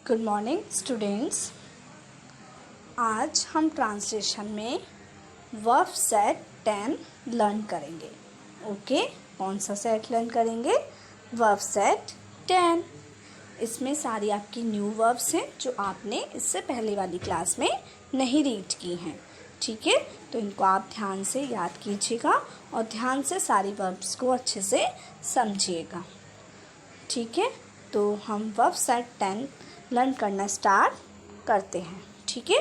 Good morning students. आज हम translation में वर्ब सेट 10 लर्न करेंगे। ओके, कौन सा सेट लर्न करेंगे? Verb set 10। इसमें सारी आपकी न्यू वर्ब्स हैं जो आपने इससे पहले वाली क्लास में नहीं रीड की हैं। ठीक है, तो इनको आप ध्यान से याद कीजिएगा और ध्यान से सारी वर्ब्स को अच्छे से समझिएगा। ठीक है, तो हम वर्ब सेट 10 लर्न करना स्टार्ट करते हैं। ठीक है,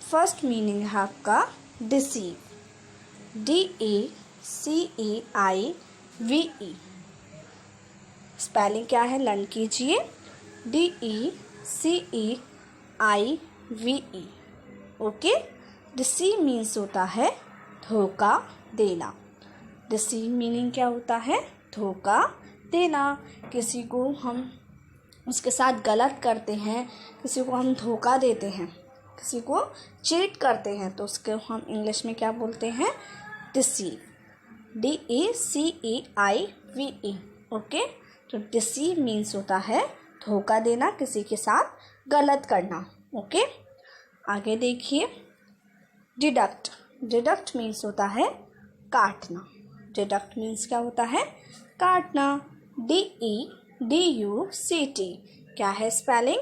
फर्स्ट मीनिंग है आपका डिसीव, DECEIVE। स्पेलिंग क्या है लर्न कीजिए, DECEIVE। ओके, डिसीव मीन्स होता है धोखा देना। डिसीव मीनिंग क्या होता है? धोखा देना। किसी को हम उसके साथ गलत करते हैं, किसी को हम धोखा देते हैं, किसी को चीट करते हैं, तो उसके हम इंग्लिश में क्या बोलते हैं? Deceive, DECEIVE। ओके, तो डिसीव मीन्स होता है धोखा देना, किसी के साथ गलत करना। ओके, आगे देखिए, डिडक्ट। डिडक्ट मीन्स होता है काटना। डिडक्ट मीन्स क्या होता है? काटना। DEDUCT। क्या है स्पेलिंग?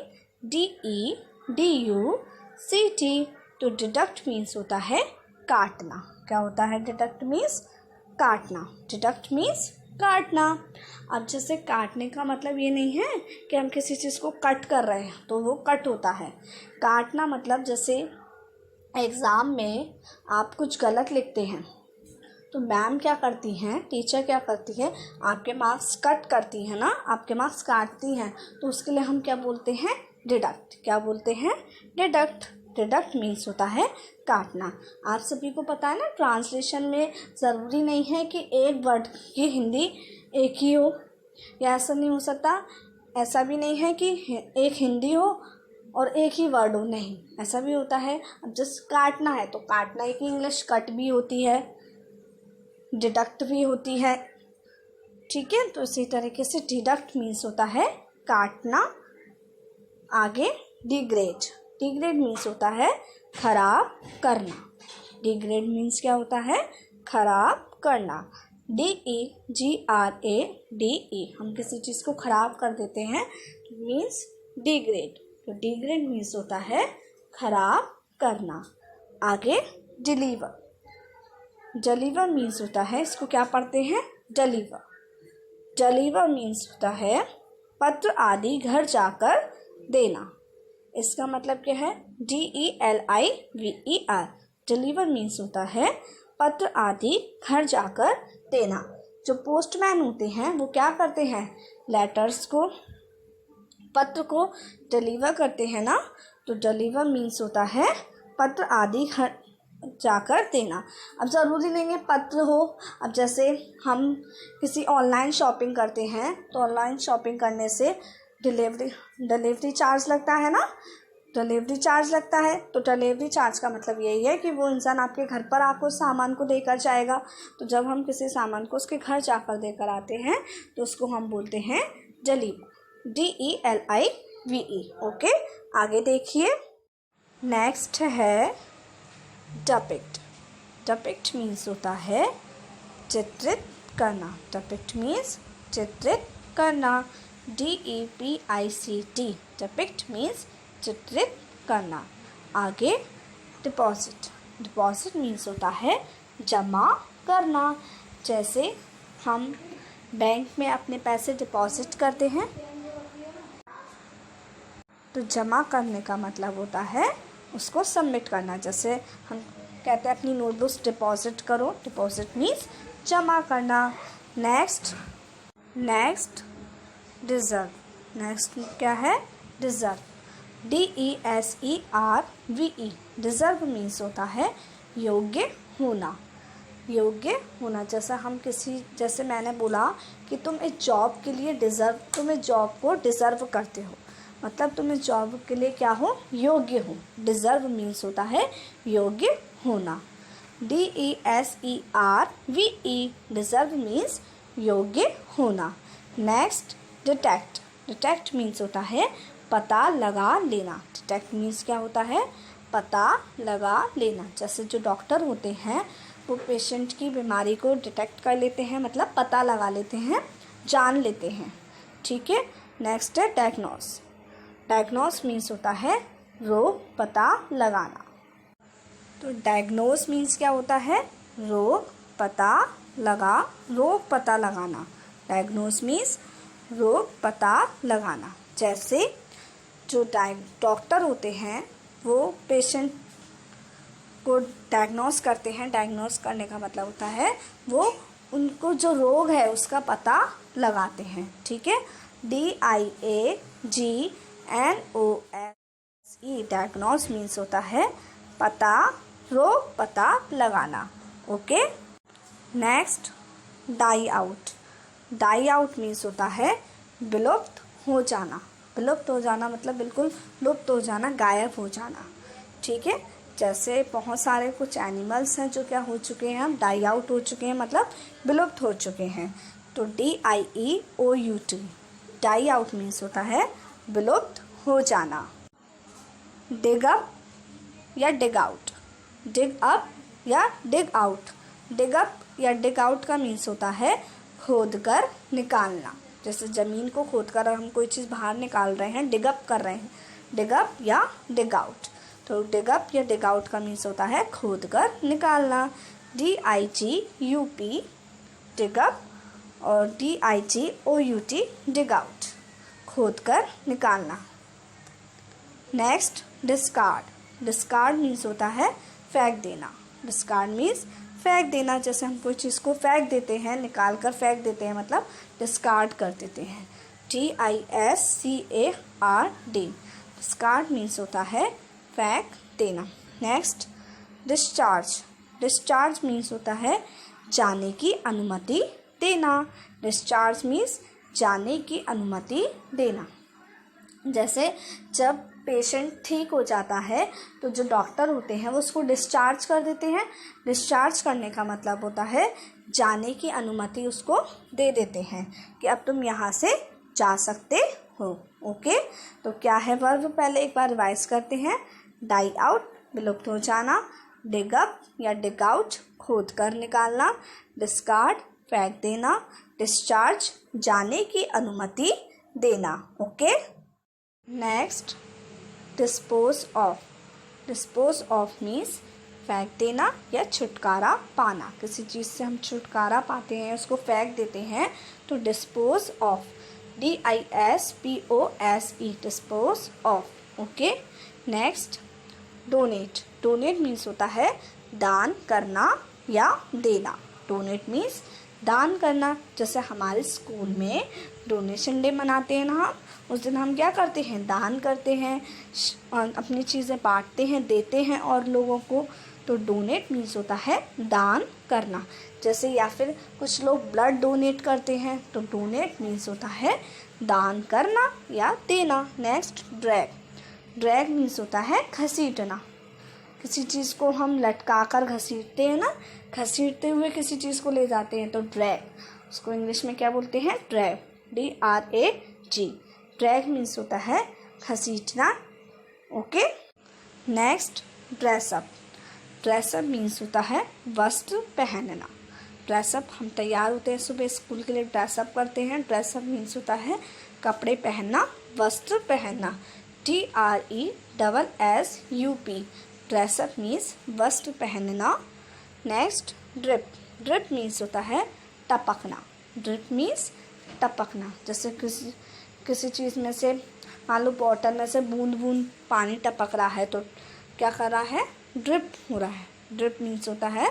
DEDUCT। तो डिडक्ट मीन्स होता है काटना। क्या होता है डिडक्ट मीन्स? काटना। डिडक्ट मीन्स काटना। अब जैसे काटने का मतलब ये नहीं है कि हम किसी चीज़ को कट कर रहे हैं तो वो कट होता है। काटना मतलब जैसे एग्ज़ाम में आप कुछ गलत लिखते हैं तो मैम क्या करती हैं, टीचर क्या करती है, आपके मार्क्स कट करती है ना, आपके मार्क्स काटती हैं, तो उसके लिए हम क्या बोलते हैं? डिडक्ट। क्या बोलते हैं? डिडक्ट। डिडक्ट मीन्स होता है काटना। आप सभी को पता है ना, ट्रांसलेशन में ज़रूरी नहीं है कि एक वर्ड की हिंदी एक ही हो, या ऐसा नहीं हो सकता। ऐसा भी नहीं है कि एक हिंदी हो और एक ही वर्ड हो, नहीं, ऐसा भी होता है। अब जस्ट काटना है तो काटना एक इंग्लिश कट भी होती है, डिडक्ट भी होती है। ठीक है, तो इसी तरीके से डिडक्ट मीन्स होता है काटना। आगे डिग्रेड। डिग्रेड मीन्स होता है खराब करना। डिग्रेड मीन्स क्या होता है? खराब करना। DEGRADE। हम किसी चीज़ को खराब कर देते हैं मीन्स डिग्रेड। तो डिग्रेड मीन्स होता है खराब करना। आगे डिलीवर। डिलीवर मीन्स होता है, इसको क्या पढ़ते हैं? डिलीवर। डिलीवर मीन्स होता है पत्र आदि घर जाकर देना। इसका मतलब क्या है? DELIVER। डिलीवर मीन्स होता है पत्र आदि घर जाकर देना। जो पोस्टमैन होते हैं वो क्या करते हैं? लेटर्स को, पत्र को डिलीवर करते हैं ना, तो डिलीवर मीन्स होता है पत्र आदि घर जाकर देना। अब ज़रूरी नहीं है पत्र हो। अब जैसे हम किसी ऑनलाइन शॉपिंग करते हैं तो ऑनलाइन शॉपिंग करने से डिलीवरी चार्ज लगता है ना, डिलीवरी चार्ज लगता है। तो डिलीवरी चार्ज का मतलब यही है कि वो इंसान आपके घर पर आपको सामान को देकर जाएगा। तो जब हम किसी सामान को उसके घर जाकर देकर आते हैं तो उसको हम बोलते हैं डिलीवर, DELIVE। ओके, आगे देखिए, नेक्स्ट है डिपिक्ट। डिपिक्ट मीन्स होता है चित्रित करना। डिपिक्ट मीन्स चित्रित करना, DEPICT। डिपिक्ट मीन्स चित्रित करना। आगे डिपॉजिट। डिपॉजिट मीन्स होता है जमा करना। जैसे हम बैंक में अपने पैसे डिपॉजिट करते हैं तो जमा करने का मतलब होता है उसको सबमिट करना। जैसे हम कहते हैं अपनी नोटबुक्स डिपॉजिट करो, डिपॉजिट मीन्स जमा करना। Next deserve. नेक्स्ट क्या है? Deserve, DESERVE। डिज़र्व मीन्स होता है योग्य होना। योग्य होना, जैसे मैंने बोला कि तुम इस जॉब के लिए तुम इस जॉब को डिज़र्व करते हो, मतलब तुम इस जॉब के लिए क्या हो? योग्य हो। डिज़र्व मीन्स होता है योग्य होना, DESERVE। डिज़र्व मीन्स योग्य होना। Next detect. डिटेक्ट मीन्स होता है पता लगा लेना। डिटेक्ट मीन्स क्या होता है? पता लगा लेना। जैसे जो डॉक्टर होते हैं वो पेशेंट की बीमारी को डिटेक्ट कर लेते हैं, मतलब पता लगा लेते हैं, जान लेते हैं। ठीक है। नेक्स्ट है डायग्नोस। डायग्नोस मीन्स होता है रोग पता लगाना। तो डायग्नोस मीन्स क्या होता है? रोग पता लगाना। डायग्नोस मीन्स रोग पता लगाना। जैसे जो डॉक्टर होते हैं वो पेशेंट को डायग्नोस करते हैं। डायग्नोस करने का मतलब होता है वो उनको जो रोग है उसका पता लगाते हैं। ठीक है। DIAGNOSE डायग्नोस मीन्स होता है पता, रोग पता लगाना। Okay. Next die out. Die out means होता है विलुप्त हो जाना। विलुप्त हो जाना मतलब बिल्कुल लुप्त हो जाना, गायब हो जाना। ठीक है। जैसे बहुत सारे कुछ एनिमल्स हैं जो क्या हो चुके हैं, हम डाई आउट हो चुके हैं, मतलब विलुप्त हो चुके हैं। तो DIEOUT डाई आउट मीन्स होता है विलुप्त हो जाना। डिग अप या डिग आउट। डिग अप या डिग आउट। डिग अप या डिग आउट का मीन्स होता है खोद कर निकालना। जैसे ज़मीन को खोद कर हम कोई चीज़ बाहर निकाल रहे हैं, डिग अप कर रहे हैं। डिग अप या डिग आउट। तो डिग अप या डिग आउट का मीन्स होता है खोद कर निकालना। DIGUP डिग अप और DIGOUT डिग आउट, खोद कर निकालना। Next discard. डिस्कार्ड मीन्स होता है फेंक देना। डिस्कार्ड मीन्स फेंक देना। जैसे हम कोई चीज़ को फेंक देते हैं, निकाल कर फेंक देते हैं, मतलब डिस्कार्ड कर देते हैं। DISCARD डिस्कार्ड मीन्स होता है फेंक देना। Next discharge. डिस्चार्ज मीन्स होता है जाने की अनुमति देना। डिस्चार्ज मीन्स जाने की अनुमति देना। जैसे जब पेशेंट ठीक हो जाता है तो जो डॉक्टर होते हैं वो उसको डिस्चार्ज कर देते हैं। डिस्चार्ज करने का मतलब होता है जाने की अनुमति उसको दे देते हैं कि अब तुम यहाँ से जा सकते हो। ओके। तो क्या है वर्ब, पहले एक बार रिवाइज करते हैं। डाई आउट विलुप्त हो जाना। डिग अप या डिग आउट खोद कर निकालना। डिस्कार्ड फेंक देना। डिस्चार्ज जाने की अनुमति देना। Okay. Next dispose of. Dispose of means फेंक देना या छुटकारा पाना। किसी चीज़ से हम छुटकारा पाते हैं, उसको फेंक देते हैं, तो dispose of. DISPOSE dispose of. Okay. Next donate. Donate means होता है दान करना या देना। डोनेट मीन्स दान करना। जैसे हमारे स्कूल में डोनेशन डे मनाते हैं ना, हम उस दिन हम क्या करते हैं, दान करते हैं, अपनी चीज़ें बांटते हैं, देते हैं और लोगों को। तो डोनेट मीन्स होता है दान करना। जैसे या फिर कुछ लोग ब्लड डोनेट करते हैं, तो डोनेट मीन्स होता है दान करना या देना। Next drag. ड्रैग मीन्स होता है घसीटना। किसी चीज़ को हम लटका कर घसीटते हैं ना, घसीटते हुए किसी चीज़ को ले जाते हैं, तो ड्रैग। उसको इंग्लिश में क्या बोलते हैं? ड्रैग। DRAG। ड्रैग मीन्स होता है घसीटना। Okay. Next dress up. Dress up means होता है वस्त्र पहनना। ड्रेसअप हम तैयार होते हैं, सुबह स्कूल के लिए ड्रेसअप करते हैं। ड्रेसअप मीन्स होता है कपड़े पहनना, वस्त्र पहनना। DRESSUP ड्रेसअप मीन्स वस्त्र पहनना। Next drip. ड्रिप मीन्स होता है टपकना। Drip means टपकना। जैसे किसी चीज़ में से, मान लो बॉटल में से बूंद बूंद पानी टपक रहा है, तो क्या कर रहा है? ड्रिप हो रहा है। ड्रिप मीन्स होता है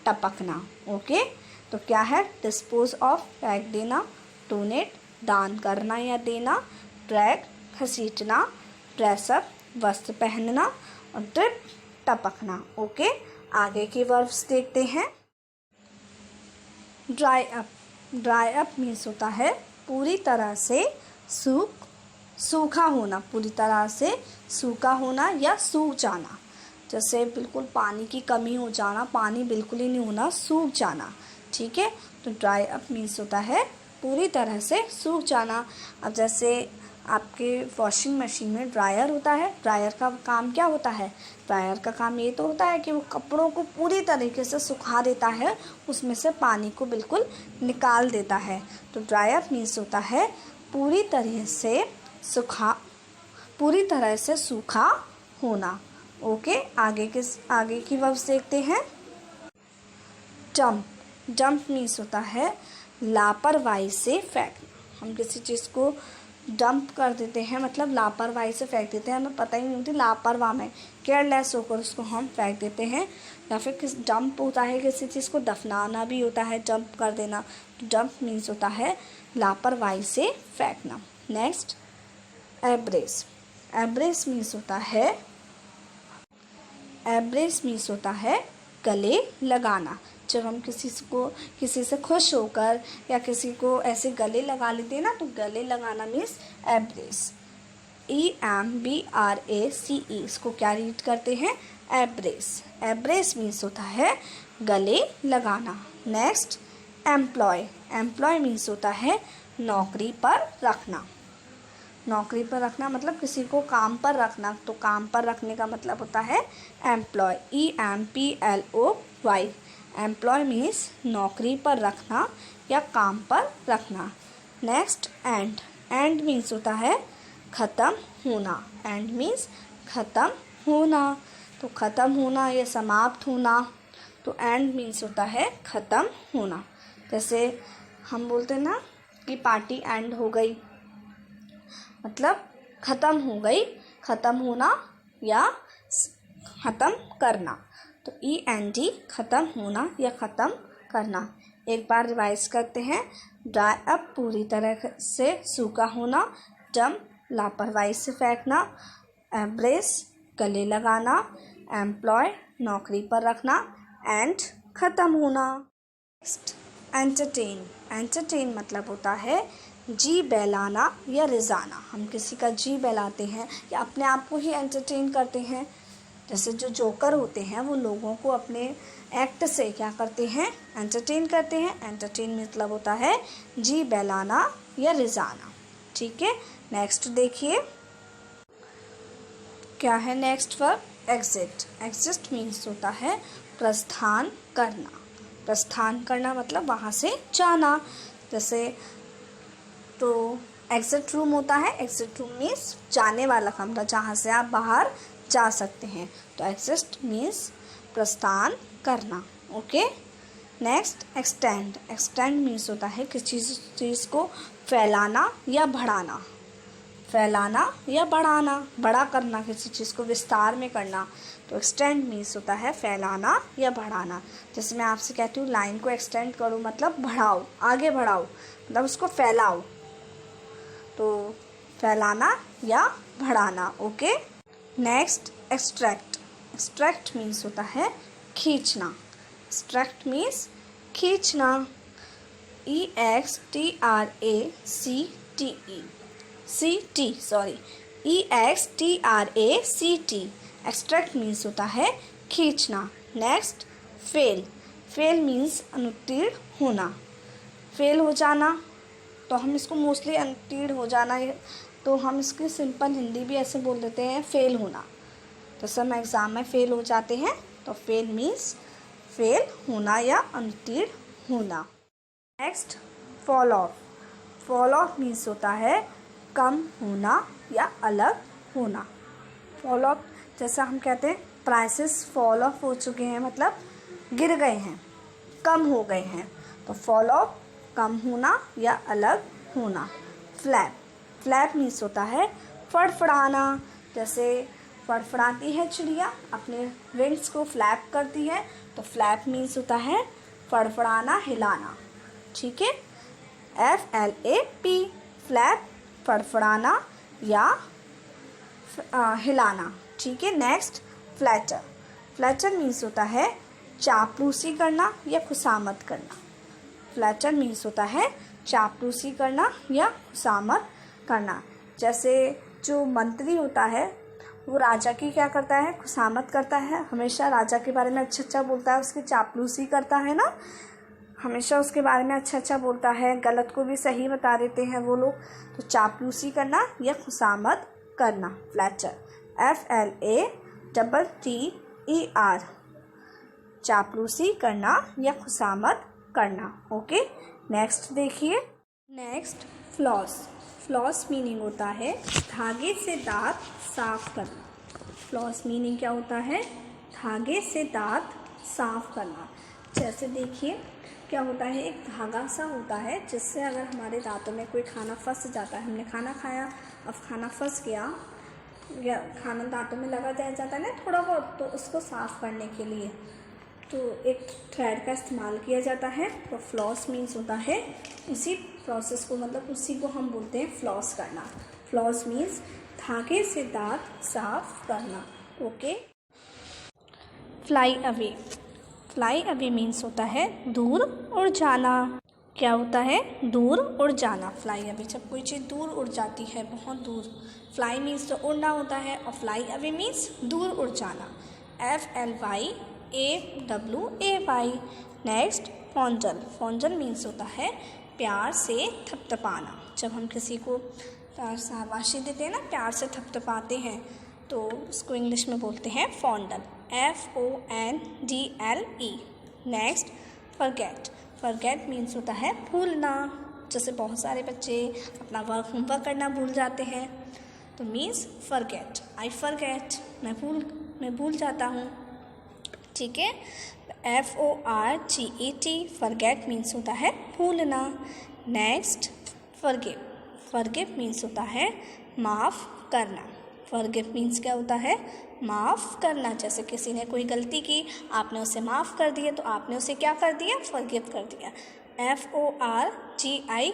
टपकना। ओके। तो क्या है? डिस्पोज ऑफ फेंक देना। डोनेट दान करना या देना। ड्रैग घसीटना। ड्रेसअप वस्त्र पहनना। और ड्रिप टपकना। ओके। आगे के वर्ब्स देखते हैं। Dry up. Dry up means होता है पूरी तरह से सूखा होना। पूरी तरह से सूखा होना या सूख जाना। जैसे बिल्कुल पानी की कमी हो जाना, पानी बिल्कुल ही नहीं होना, सूख जाना। ठीक है। तो ड्राई अप मीन्स होता है पूरी तरह से सूख जाना। अब जैसे आपके वॉशिंग मशीन में ड्रायर होता है। ड्रायर का काम क्या होता है? ड्रायर का काम ये तो होता है कि वो कपड़ों को पूरी तरीके से सुखा देता है, उसमें से पानी को बिल्कुल निकाल देता है। तो ड्रायर मीन्स होता है पूरी तरह से सूखा होना। ओके, आगे की वर्ब्स देखते हैं। डंप। डंप मीन्स होता है लापरवाही से फेंकना। हम किसी चीज़ को डंप कर देते हैं, मतलब लापरवाही से फेंक देते हैं, हमें पता ही नहीं होती, लापरवाह में केयरलेस होकर उसको हम फेंक देते हैं। या फिर डंप होता है किसी चीज़ को दफनाना भी होता है, डंप कर देना। तो डंप मीन्स होता है लापरवाही से फेंकना। Next, embrace. एब्रेस मीन्स होता है गले लगाना। जब हम किसी से खुश होकर या किसी को ऐसे गले लगा लेते हैं ना, तो गले लगाना मीन्स एब्रेस। EMBRACE, इसको क्या रीड करते हैं? एब्रेस। एब्रेस मीन्स होता है गले लगाना। Next, employ. एम्प्लॉय मीन्स होता है नौकरी पर रखना। नौकरी पर रखना मतलब किसी को काम पर रखना, तो काम पर रखने का मतलब होता है एम्प्लॉय। EMPLOY। एम्प्लॉय मीन्स नौकरी पर रखना या काम पर रखना। Next, and. एंड मीन्स होता है ख़त्म होना। एंड मीन्स ख़त्म होना, तो ख़त्म होना या समाप्त होना। तो एंड मीन्स होता है ख़त्म होना। जैसे हम बोलते हैं ना कि पार्टी एंड हो गई, मतलब ख़त्म हो गई, ख़त्म होना या ख़त्म करना। तो END ख़त्म होना या ख़त्म करना। एक बार रिवाइज करते हैं। ड्राई अप पूरी तरह से सूखा होना, डंप लापरवाही से फेंकना, एम्ब्रेस गले लगाना, एम्प्लॉय नौकरी पर रखना, एंड ख़त्म होना। Next, entertain. एंटरटेन मतलब होता है जी बहलाना या रिझाना। हम किसी का जी बहलाते हैं या अपने आप को ही एंटरटेन करते हैं। जैसे जो जोकर होते हैं वो लोगों को अपने एक्ट से क्या करते हैं? एंटरटेन करते हैं। एंटरटेन मतलब होता है जी बहलाना या रिझाना। ठीक है, नेक्स्ट देखिए क्या है next verb? Exit. Exit means होता है प्रस्थान करना। प्रस्थान करना मतलब वहाँ से जाना। जैसे तो एग्जिट रूम होता है। एग्जिट रूम मीन्स जाने वाला कमरा, जहाँ से आप बाहर जा सकते हैं। तो एग्जिट मीन्स प्रस्थान करना। Okay, next, extend. Extend means होता है किसी चीज़ को फैलाना या बढ़ाना। फैलाना या बढ़ाना, बड़ा करना, किसी चीज़ को विस्तार में करना। तो एक्सटेंड मीन्स होता है फैलाना या बढ़ाना। जैसे मैं आपसे कहती हूँ लाइन को एक्सटेंड करो, मतलब बढ़ाओ, आगे बढ़ाओ, मतलब उसको फैलाओ। तो फैलाना या बढ़ाना। Okay, next, extract. Extract means होता है खींचना। एक्सट्रैक्ट मीन्स खींचना। EXTRACT। एक्सट्रैक्ट मीन्स होता है खींचना। Next, fail. फेल मीन्स अनुत्तीर्ण होना। फेल हो जाना, तो हम इसको मोस्टली अनुत्तीर्ण हो जाना है, तो हम इसकी सिंपल हिंदी भी ऐसे बोल देते हैं फेल होना। तो सब एग्ज़ाम में फेल हो जाते हैं, तो फेल मीन्स फेल होना या अनुत्तीर्ण होना। Next, fall of. Fall of means होता है कम होना या अलग होना। फॉल ऑफ, जैसा हम कहते हैं प्राइसेस फॉल ऑफ हो चुके हैं, मतलब गिर गए हैं, कम हो गए हैं। तो फॉल ऑफ कम होना या अलग होना। फ्लैप। फ्लैप मीन्स होता है फड़फड़ाना। जैसे फड़फड़ाती है चिड़िया, अपने विंग्स को फ्लैप करती है, तो फ्लैप मीन्स होता है फड़फड़ाना, हिलाना। ठीक है, FLAP, फ्लैप, फड़फड़ाना या हिलाना। ठीक है, नेक्स्ट, फ्लैटर। फ्लैटर मीन्स होता है चापलूसी करना या खुशामद करना। फ्लैटर मीन्स होता है चापलूसी करना या खुशामद करना। जैसे जो मंत्री होता है वो राजा की क्या करता है? खुशामद करता है, हमेशा राजा के बारे में अच्छा बोलता है, उसकी चापलूसी करता है ना। हमेशा उसके बारे में अच्छा अच्छा बोलता है, गलत को भी सही बता देते हैं वो लोग। तो चापलूसी करना या खुशामद करना, फ्लैचर, FLATTER, चापलूसी करना या खुशामद करना। ओके, नेक्स्ट देखिए। Next floss. फ्लॉस मीनिंग होता है धागे से दांत साफ करना। फ्लॉस मीनिंग क्या होता है? धागे से दांत साफ करना। जैसे देखिए क्या होता है, एक धागा सा होता है जिससे अगर हमारे दांतों में कोई खाना फंस जाता है, हमने खाना खाया, अब खाना फंस गया या खाना दांतों में लगा जाता है ना थोड़ा बहुत, तो उसको साफ़ करने के लिए तो एक थ्रेड का इस्तेमाल किया जाता है। तो फ्लॉस मीन्स होता है उसी प्रोसेस को, मतलब उसी को हम बोलते हैं फ्लॉस करना। फ्लॉस मीन्स धागे से दांत साफ करना। Okay, fly away. Fly away means होता है दूर उड़ जाना। क्या होता है? दूर उड़ जाना। फ्लाई अवे, जब कोई चीज़ दूर उड़ जाती है, बहुत दूर। फ्लाई मीन्स तो उड़ना होता है और फ्लाई अवे मीन्स दूर उड़ जाना। FLYAWAY। नेक्स्ट फॉन्जल। फॉन्जल मीन्स होता है प्यार से थपथपाना। जब हम किसी को प्यार से शाबाशी देते हैं ना, प्यार से थपथपाते हैं, तो उसको इंग्लिश में बोलते हैं फॉन्डल, FONDLE। Next forget. Forget means होता है भूलना। जैसे बहुत सारे बच्चे अपना होमवर्क करना भूल जाते हैं, तो मीन्स फॉरगेट, आई फॉरगेट, मैं भूल जाता हूँ। ठीक है, FORGET। फॉरगेट मीन्स होता है भूलना। Next forgive. फॉरगिव मीन्स होता है माफ़ करना। फॉरगिव मीन्स क्या होता है? माफ़ करना। जैसे किसी ने कोई गलती की, आपने उसे माफ़ कर दिया, तो आपने उसे क्या कर दिया? फॉरगिव कर दिया। FORGIVE।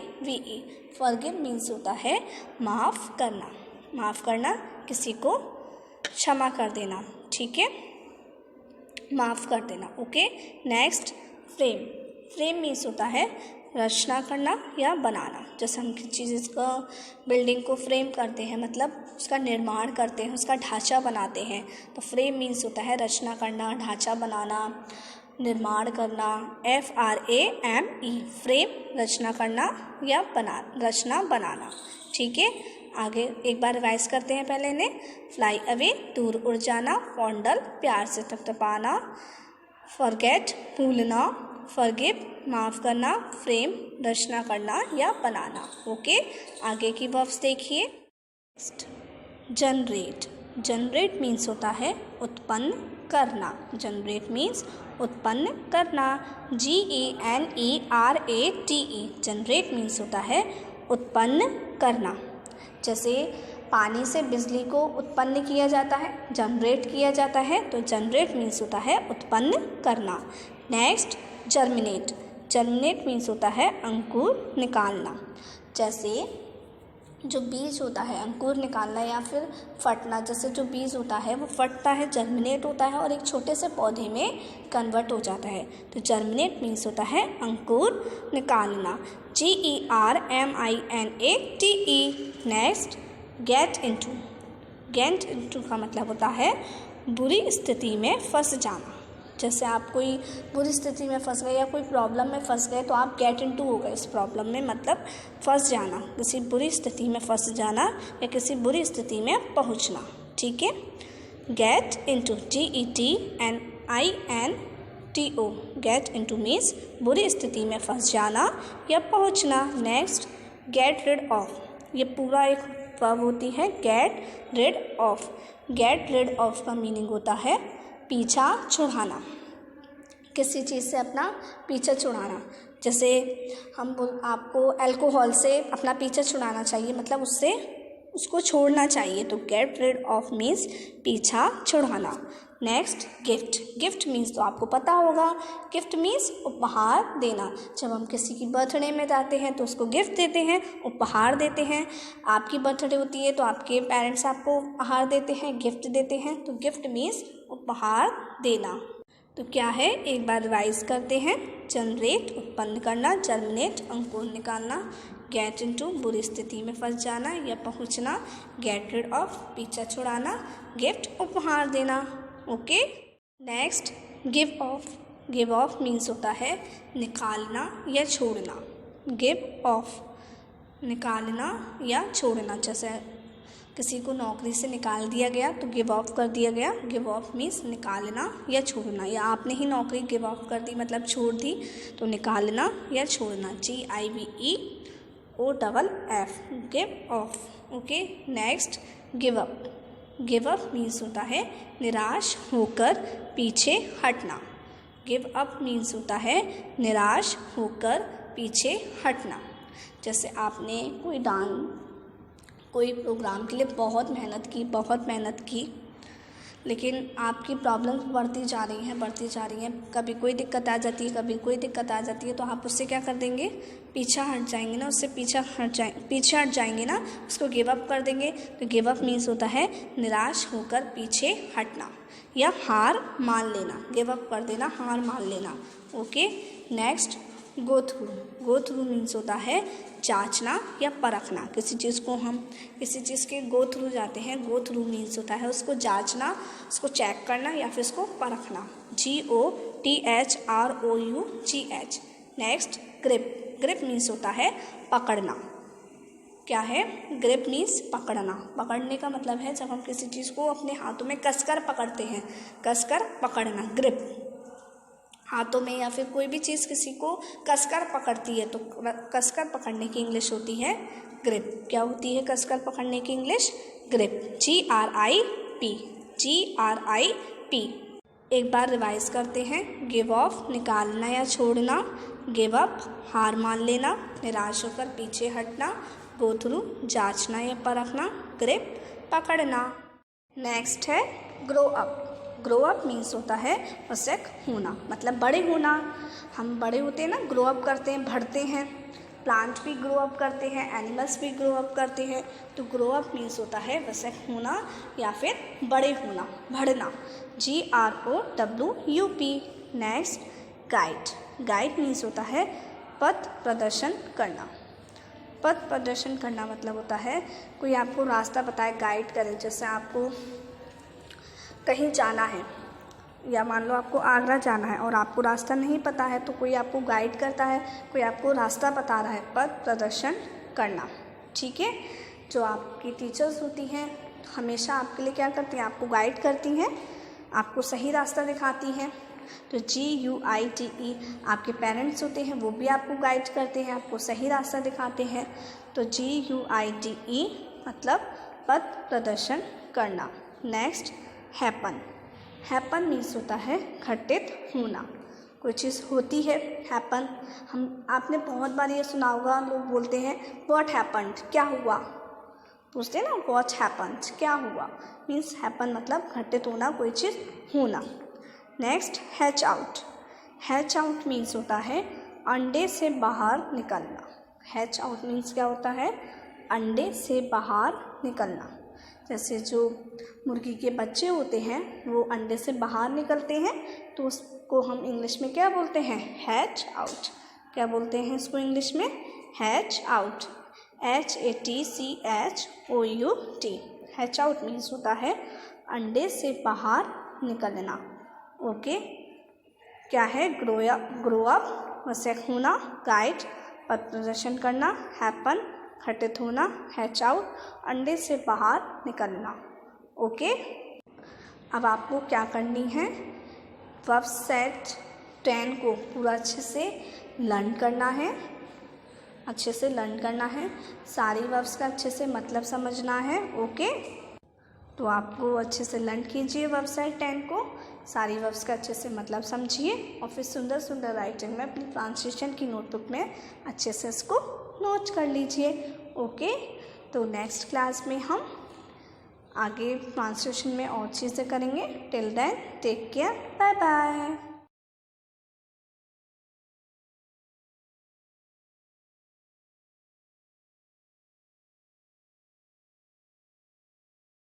फॉरगिव मीन्स होता है माफ़ करना। माफ़ करना, किसी को क्षमा कर देना। ठीक है, माफ़ कर देना। Okay, next frame. Frame means होता है रचना करना या बनाना। जैसे हम किसी चीज़ का, बिल्डिंग को फ्रेम करते हैं, मतलब उसका निर्माण करते हैं, उसका ढांचा बनाते हैं, तो फ्रेम मीन्स होता है रचना करना, ढांचा बनाना, निर्माण करना। FRAME। फ्रेम, रचना करना या रचना बनाना। ठीक है, आगे एक बार रिवाइज करते हैं पहले ने। फ्लाई अवे दूर उड़ जाना, फॉन्डल प्यार से थपथपाना, फॉरगेट भूलना, फॉरगिव माफ़ करना, फ्रेम रचना करना या बनाना। ओके, आगे की वर्ब्स देखिए। जनरेट। जनरेट मीन्स होता है उत्पन्न करना। जनरेट मीन्स उत्पन्न करना, GENERATE। जनरेट मीन्स होता है उत्पन्न करना। जैसे पानी से बिजली को उत्पन्न किया जाता है, जनरेट किया जाता है, तो जनरेट मीन्स होता है उत्पन्न करना। Next germinate. जर्मिनेट मीन्स होता है अंकुर निकालना। जैसे जो बीज होता है, अंकुर निकालना या फिर फटना, जैसे जो बीज होता है वो फटता है, जर्मिनेट होता है और एक छोटे से पौधे में कन्वर्ट हो जाता है, तो जर्मिनेट मीन्स होता है अंकुर निकालना, GERMINATE। Next get into. Get into का मतलब होता है बुरी स्थिति में फंस जाना। जैसे आप कोई बुरी स्थिति में फंस गए या कोई प्रॉब्लम में फंस गए, तो आप गेट इनटू हो गए इस प्रॉब्लम में, मतलब फंस जाना, किसी बुरी स्थिति में फंस जाना या किसी बुरी स्थिति में पहुंचना। ठीक है, get into, GETNINTO। Get into means बुरी स्थिति में फंस जाना या पहुंचना। Next get rid of. ये पूरा एक वर्ब होती है get rid of. Get rid of का मीनिंग होता है पीछा छुड़ाना, किसी चीज़ से अपना पीछा छुड़ाना। जैसे आपको अल्कोहल से अपना पीछा छुड़ाना चाहिए, मतलब उसको छोड़ना चाहिए, तो गेट रिड ऑफ मीन्स पीछा छुड़ाना। Next gift. गिफ्ट मीन्स तो आपको पता होगा, गिफ्ट मीन्स उपहार देना। जब हम किसी की बर्थडे में जाते हैं तो उसको गिफ्ट देते हैं, उपहार देते हैं। आपकी बर्थडे होती है तो आपके पेरेंट्स आपको उपहार देते हैं, गिफ्ट देते हैं, तो गिफ्ट मीन्स उपहार देना। तो क्या है, एक बार रिवाइज करते हैं। जनरेट उत्पन्न करना, जर्मिनेट अंकुर निकालना, गेट इनटू बुरी स्थिति में फंस जाना या पहुंचना, गेट रिड ऑफ पीछा छुड़ाना, गिफ्ट उपहार देना। Okay, next give of. Give of means होता है निकालना या छोड़ना। गिव ऑफ, निकालना या छोड़ना। जैसे किसी को नौकरी से निकाल दिया गया तो गिव ऑफ कर दिया गया। गिव ऑफ मीन्स निकालना या छोड़ना, या आपने ही नौकरी गिव ऑफ कर दी मतलब छोड़ दी, तो निकालना या छोड़ना। GIVEOFF, give of. Okay, next give up. Give up means होता है निराश होकर पीछे हटना। गिव अप मीन्स होता है निराश होकर पीछे हटना। जैसे आपने कोई प्रोग्राम के लिए बहुत मेहनत की, लेकिन आपकी प्रॉब्लम्स बढ़ती जा रही हैं। कभी कोई दिक्कत आ जाती है, तो आप उससे क्या कर देंगे, पीछा हट जाएंगे ना, उससे पीछे हट जाएंगे ना, उसको गिव अप कर देंगे। तो गिव अप मीन्स होता है निराश होकर पीछे हटना या हार मान लेना। गिव अप कर देना, हार मान लेना। Okay, next go through means होता है जांचना या परखना। किसी चीज़ के गो थ्रू जाते हैं, गो थ्रू मीन्स होता है उसको जांचना, उसको चेक करना या फिर उसको परखना। GOTHROUGH। नेक्स्ट ग्रिप मीन्स होता है पकड़ना। क्या है, ग्रिप मीन्स पकड़ना। पकड़ने का मतलब है जब हम किसी चीज़ को अपने हाथों में कसकर पकड़ते हैं, कसकर पकड़ना, ग्रिप। हाथों में या फिर कोई भी चीज़ किसी को कसकर पकड़ती है तो कसकर पकड़ने की इंग्लिश होती है ग्रिप। क्या होती है कसकर पकड़ने की इंग्लिश? ग्रिप। GRIP। एक बार रिवाइज करते हैं। गिव ऑफ निकालना या छोड़ना, गिव अप हार मान लेना, निराश होकर पीछे हटना, गो थ्रू जांचना या परखना, ग्रिप पकड़ना। नेक्स्ट है grow up. Grow up means होता है वसक होना, मतलब बड़े होना। हम बड़े होते हैं ना, ग्रो अप करते हैं, बढ़ते हैं। प्लांट भी ग्रो अप करते हैं, एनिमल्स भी ग्रो अप करते हैं। तो ग्रो अप मीन्स होता है वसक होना या फिर बड़े होना, बढ़ना। GROWUP। नेक्स्ट गाइड मीन्स होता है पथ प्रदर्शन करना। पथ प्रदर्शन करना मतलब होता है कोई आपको रास्ता बताए, गाइड करे। जैसे आपको कहीं जाना है, या मान लो आपको आगरा जाना है और आपको रास्ता नहीं पता है, तो कोई आपको गाइड करता है, कोई आपको रास्ता बता रहा है। पथ प्रदर्शन करना, ठीक है। जो आपकी टीचर्स होती हैं हमेशा आपके लिए क्या करती हैं, आपको गाइड करती हैं, आपको सही रास्ता दिखाती हैं। तो GUIDE। आपके पेरेंट्स होते हैं, वो भी आपको गाइड करते हैं, आपको सही रास्ता दिखाते हैं। तो GUIDE मतलब पथ प्रदर्शन करना। नेक्स्ट हैपन मीन्स होता है घटित होना। कोई चीज़ होती है, हैपन। आपने बहुत बार ये सुना होगा, लोग बोलते हैं व्हाट हैपन्ड, क्या हुआ, पूछते हैं ना व्हाट हैपन्ड, क्या हुआ। मीन्स हैपन मतलब घटित होना, कोई चीज़ होना। नेक्स्ट हैच आउट मीन्स होता है अंडे से बाहर निकलना। हैच आउट मीन्स क्या होता है, अंडे से बाहर निकलना। जैसे जो मुर्गी के बच्चे होते हैं वो अंडे से बाहर निकलते हैं, तो उसको हम इंग्लिश में क्या बोलते हैं, हैच आउट। क्या बोलते हैं इसको इंग्लिश में, hatch out. HATCHOUT। Hatch out means होता है अंडे से बाहर निकलना। ओके, क्या है, ग्रो अप वसक होना, गाइड पथ प्रदर्शन करना, हैपन घटित होना, हैच आउट अंडे से बाहर निकलना। ओके, अब आपको क्या करनी है, वर्ब सेट 10 को पूरा अच्छे से लर्न करना है, सारी वर्ब्स का अच्छे से मतलब समझना है। ओके, तो आपको अच्छे से लर्न कीजिए वर्ब सेट 10 को, सारी वर्ब्स का अच्छे से मतलब समझिए और फिर सुंदर सुंदर राइटिंग में अपनी ट्रांसलेशन की नोटबुक में अच्छे से इसको नोट कर लीजिए। ओके, तो नेक्स्ट क्लास में हम आगे ट्रांसलेशन में और चीज़ें करेंगे। Till then take care, bye bye.